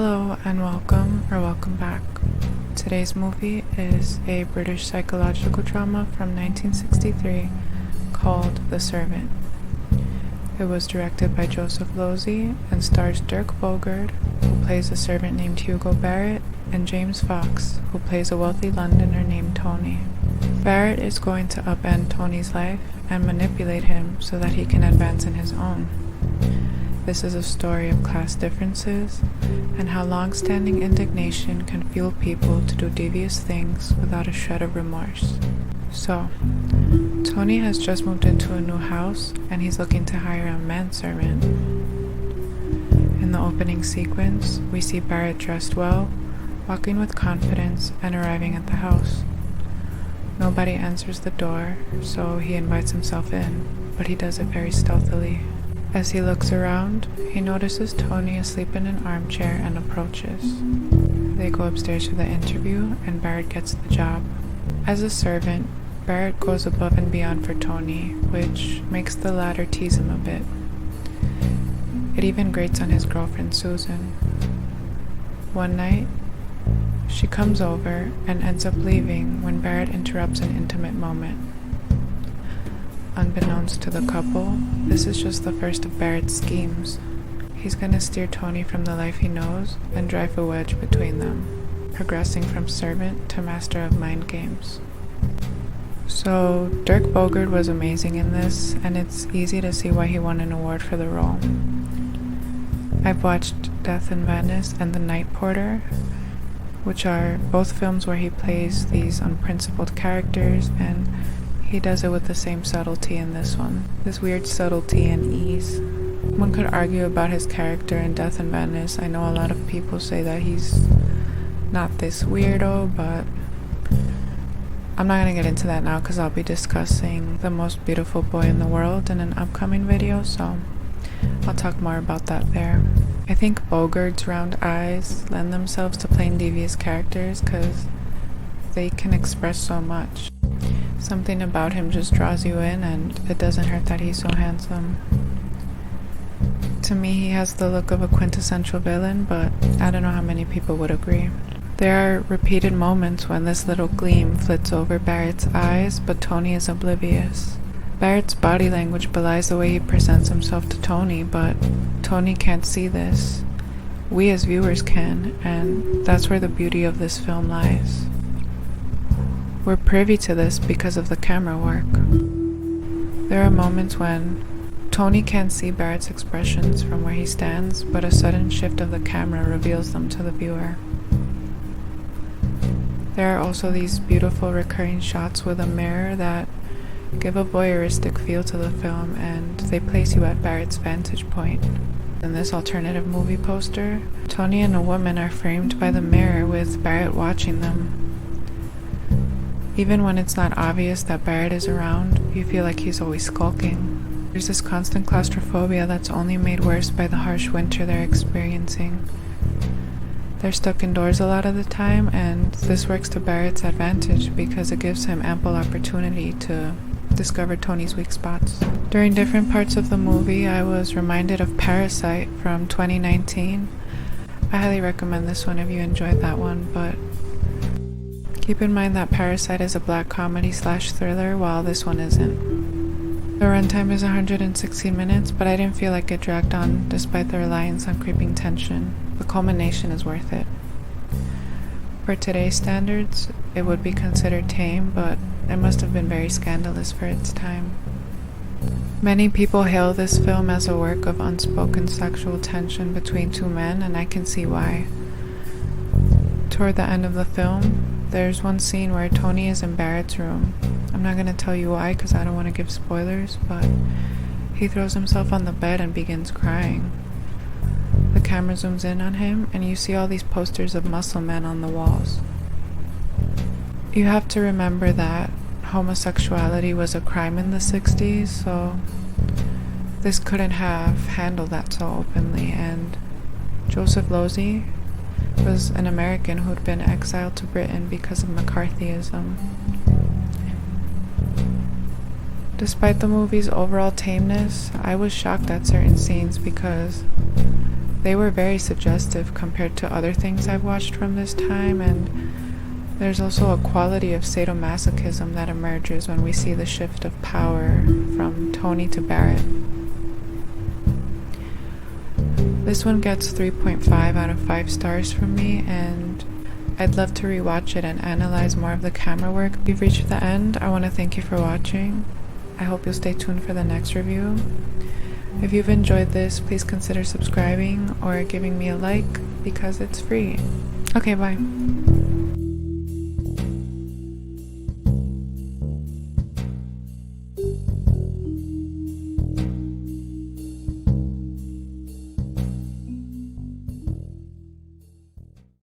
Hello and welcome back. Today's movie is a British psychological drama from 1963 called The Servant. It was directed by Joseph Losey and stars Dirk Bogarde, who plays a servant named Hugo Barrett, and James Fox, who plays a wealthy Londoner named Tony. Barrett is going to upend Tony's life and manipulate him so that he can advance in his own. This is a story of class differences and how long-standing indignation can fuel people to do devious things without a shred of remorse. So, Tony has just moved into a new house and he's looking to hire a manservant. In the opening sequence, we see Barrett dressed well, walking with confidence and arriving at the house. Nobody answers the door, so he invites himself in, but he does it very stealthily. As he looks around, he notices Tony asleep in an armchair and approaches. They go upstairs for the interview, and Barrett gets the job. As a servant, Barrett goes above and beyond for Tony, which makes the latter tease him a bit. It even grates on his girlfriend Susan. One night, she comes over and ends up leaving when Barrett interrupts an intimate moment. Unbeknownst to the couple, this is just the first of Barrett's schemes. He's gonna steer Tony from the life he knows and drive a wedge between them, progressing from servant to master of mind games. So, Dirk Bogarde was amazing in this, and it's easy to see why he won an award for the role. I've watched Death in Venice and The Night Porter, which are both films where he plays these unprincipled characters, and he does it with the same subtlety in this one. This weird subtlety and ease. One could argue about his character in Death in Venice. I know a lot of people say that he's not this weirdo, but I'm not going to get into that now because I'll be discussing The Most Beautiful Boy in the World in an upcoming video, so I'll talk more about that there. I think Bogarde's round eyes lend themselves to playing devious characters because they can express so much. Something about him just draws you in, and it doesn't hurt that he's so handsome. To me, he has the look of a quintessential villain, but I don't know how many people would agree. There are repeated moments when this little gleam flits over Barrett's eyes, but Tony is oblivious. Barrett's body language belies the way he presents himself to Tony, but Tony can't see this. We as viewers can, and that's where the beauty of this film lies. We're privy to this because of the camera work. There are moments when Tony can't see Barrett's expressions from where he stands, but a sudden shift of the camera reveals them to the viewer. There are also these beautiful recurring shots with a mirror that give a voyeuristic feel to the film, and they place you at Barrett's vantage point. In this alternative movie poster, Tony and a woman are framed by the mirror with Barrett watching them. Even when it's not obvious that Barrett is around, you feel like he's always skulking. There's this constant claustrophobia that's only made worse by the harsh winter they're experiencing. They're stuck indoors a lot of the time, and this works to Barrett's advantage because it gives him ample opportunity to discover Tony's weak spots. During different parts of the movie, I was reminded of Parasite from 2019. I highly recommend this one if you enjoyed that one, but keep in mind that Parasite is a black comedy / thriller, while this one isn't. The runtime is 116 minutes, but I didn't feel like it dragged on despite the reliance on creeping tension. The culmination is worth it. For today's standards, it would be considered tame, but it must have been very scandalous for its time. Many people hail this film as a work of unspoken sexual tension between two men, and I can see why. Toward the end of the film, there's one scene where Tony is in Barrett's room. I'm not going to tell you why because I don't want to give spoilers, but he throws himself on the bed and begins crying. The camera zooms in on him, and you see all these posters of muscle men on the walls. You have to remember that homosexuality was a crime in the 60s, so this couldn't have handled that so openly, and Joseph Losey was an American who'd been exiled to Britain because of McCarthyism. Despite the movie's overall tameness, I was shocked at certain scenes because they were very suggestive compared to other things I've watched from this time, and there's also a quality of sadomasochism that emerges when we see the shift of power from Tony to Barrett. This one gets 3.5 out of 5 stars from me, and I'd love to rewatch it and analyze more of the camera work. If you've reached the end, I want to thank you for watching. I hope you'll stay tuned for the next review. If you've enjoyed this, please consider subscribing or giving me a like because it's free. Okay, bye.